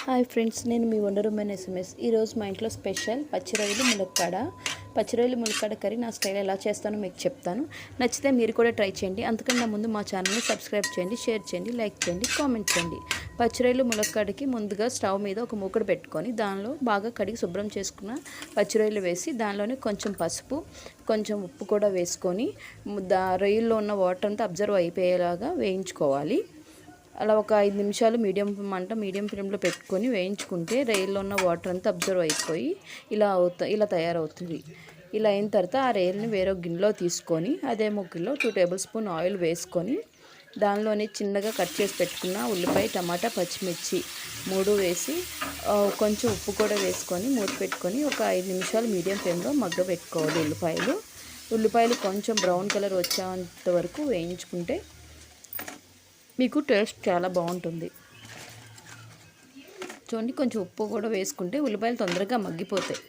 Hi friends, నేను మీ wonder women SMS. ఈరోజు మా ఇంట్లో స్పెషల్ పచ్చిరొయ్యలు ములక్కాడ కర్రీ నా స్టైల్ ఎలా చేస్తానో మీకు చెప్తాను. నచ్చితే మీరు కూడా ట్రై చేయండి. అంతకన్నా ముందు మా ఛానల్ని సబ్స్క్రైబ్ చేయండి, షేర్ చేయండి, లైక్ చేయండి, కామెంట్ చేయండి. పచ్చిరొయ్యలు ములక్కాడకి ముందుగా స్టవ్ మీద ఒక మూకుడు పెట్టుకొని దానిలో బాగా కడిగి శుభ్రం చేసుకున్న పచ్చిరొయ్యలు వేసి దానిలోనే కొంచెం పసుపు, కొంచెం ఉప్పు కూడా వేసుకొని రొయ్యల్లో ఉన్న వాటర్ అంతా అబ్జర్వ్ అయిపోయేలాగా వేయించుకోవాలి. అలా ఒక 5 నిమిషాలు మీడియం ఫ్లేమ్లో పెట్టుకొని వేయించుకుంటే రొయ్యల్లో ఉన్న వాటర్ అంతా అబ్జర్వ్ అయిపోయి ఇలా తయారవుతుంది. ఇలా అయిన తర్వాత ఆ రొయ్యల్ని వేరే గిన్నెలో తీసుకొని అదే ముగ్గులో 2 టేబుల్ స్పూన్ ఆయిల్ వేసుకొని దానిలోనే చిన్నగా కట్ చేసి పెట్టుకున్న ఉల్లిపాయ, టమాటా, పచ్చిమిర్చి 3 వేసి కొంచెం ఉప్పు కూడా వేసుకొని మూత పెట్టుకొని ఒక 5 నిమిషాలు మీడియం ఫ్లేమ్లో మగ్గబెట్టుకోవాలి. ఉల్లిపాయలు కొంచెం బ్రౌన్ కలర్ వచ్చేంత వరకు వేయించుకుంటే మీకు టేస్ట్ చాలా బాగుంటుంది. చూడండి, కొంచెం ఉప్పు కూడా వేసుకుంటే ఉల్లిపాయలు తొందరగా మగ్గిపోతాయి.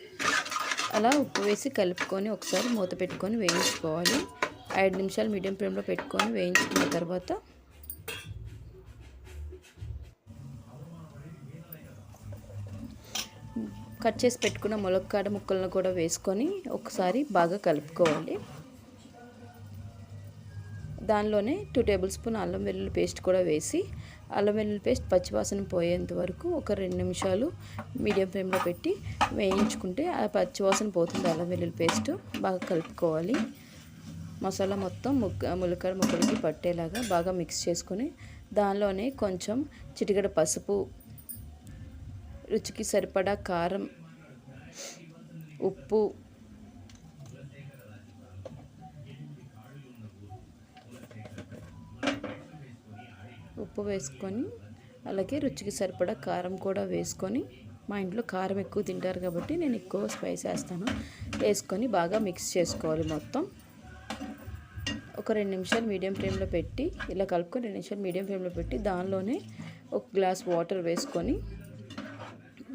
అలా ఉప్పు వేసి కలుపుకొని ఒకసారి మూత పెట్టుకొని వేయించుకోవాలి. 5 నిమిషాలు మీడియం ఫ్లేమ్లో పెట్టుకొని వేయించుకున్న తర్వాత కట్ చేసి పెట్టుకున్న ములక్కాడ ముక్కలను కూడా వేసుకొని ఒకసారి బాగా కలుపుకోవాలి. దానిలోనే 2 టేబుల్ స్పూన్ అల్లం వెల్లుల్లి పేస్ట్ కూడా వేసి అల్లం వెల్లుల్లి పేస్ట్ పచ్చివాసన పోయేంత వరకు ఒక 2 నిమిషాలు మీడియం ఫ్లేమ్లో పెట్టి వేయించుకుంటే ఆ పచ్చివాసన పోతుంది. అల్లం వెల్లుల్లి పేస్ట్ బాగా కలుపుకోవాలి. మసాలా మొత్తం ములక్కాడ ముక్కలకి పట్టేలాగా బాగా మిక్స్ చేసుకొని దానిలోనే కొంచెం చిటికెడు పసుపు, రుచికి సరిపడా కారం, ఉప్పు వేసుకొని అలాగే రుచికి సరిపడా కారం కూడా వేసుకొని, మా ఇంట్లో కారం ఎక్కువ తింటారు కాబట్టి నేను ఎక్కువ స్పైస్ వేసుకొని బాగా మిక్స్ చేసుకోవాలి. మొత్తం ఒక 2 నిమిషాలు మీడియం ఫ్లేమ్లో పెట్టి ఇలా కలుపుకొని 2 నిమిషాలు మీడియం ఫ్లేమ్లో పెట్టి దానిలోనే ఒక గ్లాస్ వాటర్ వేసుకొని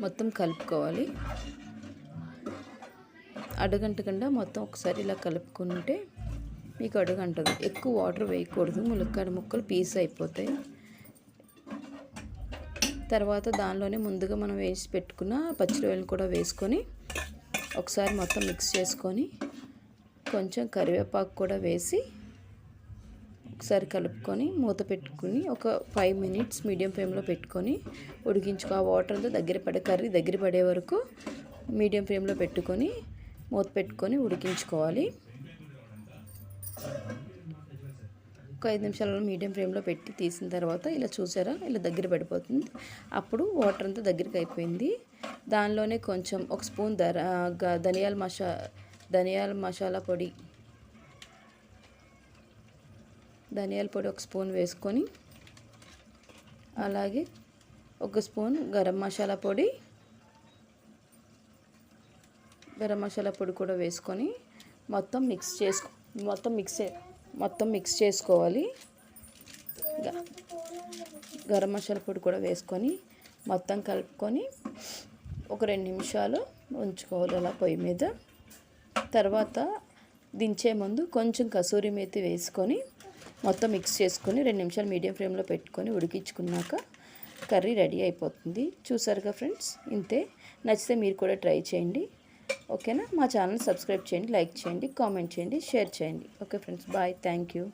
మొత్తం కలుపుకోవాలి. అడుగంటకుండా మొత్తం ఒకసారి ఇలా కలుపుకుంటే మీకు అడుగంటదు. ఎక్కువ వాటర్ వేయకూడదు, ములక్కాడ ముక్కలు పీస్ అయిపోతాయి. తర్వాత దానిలోనే ముందుగా మనం వేసి పెట్టుకున్న పచ్చిరొయ్యలను కూడా వేసుకొని ఒకసారి మొత్తం మిక్స్ చేసుకొని కొంచెం కరివేపాకు కూడా వేసి ఒకసారి కలుపుకొని మూత పెట్టుకుని ఒక 5 మినిట్స్ మీడియం ఫ్లేమ్లో పెట్టుకొని ఉడికించుకో. ఆ వాటర్ అంతా కర్రీ దగ్గర పడే వరకు మీడియం ఫ్లేమ్లో పెట్టుకొని మూత పెట్టుకొని ఉడికించుకోవాలి. ఒక 5 నిమిషాలలో మీడియం ఫ్లేమ్లో పెట్టి తీసిన తర్వాత ఇలా చూసారా, ఇలా దగ్గర పడిపోతుంది. అప్పుడు వాటర్ అంతా దగ్గరికి అయిపోయింది. దానిలోనే కొంచెం ఒక స్పూన్ ధనియాల పొడి ఒక స్పూన్ వేసుకొని అలాగే ఒక స్పూన్ గరం మసాలా పొడి కూడా వేసుకొని మొత్తం మిక్స్ చేసుకోవాలి. గరం మసాలా పొడి కూడా వేసుకొని మొత్తం కలుపుకొని ఒక 2 నిమిషాలు ఉంచుకోవాలి అలా పొయ్యి మీద. తర్వాత దించే ముందు కొంచెం కసూరి మేతి వేసుకొని మొత్తం మిక్స్ చేసుకొని 2 నిమిషాలు మీడియం ఫ్లేమ్లో పెట్టుకొని ఉడికించుకున్నాక కర్రీ రెడీ అయిపోతుంది. చూసారుగా ఫ్రెండ్స్, ఇంతే. నచ్చితే మీరు కూడా ట్రై చేయండి. ఓకేనా? మా ఛానల్ సబ్స్క్రైబ్ చేయండి, లైక్ చేయండి, కామెంట్ చేయండి, షేర్ చేయండి. Okay friends, bye. Thank you.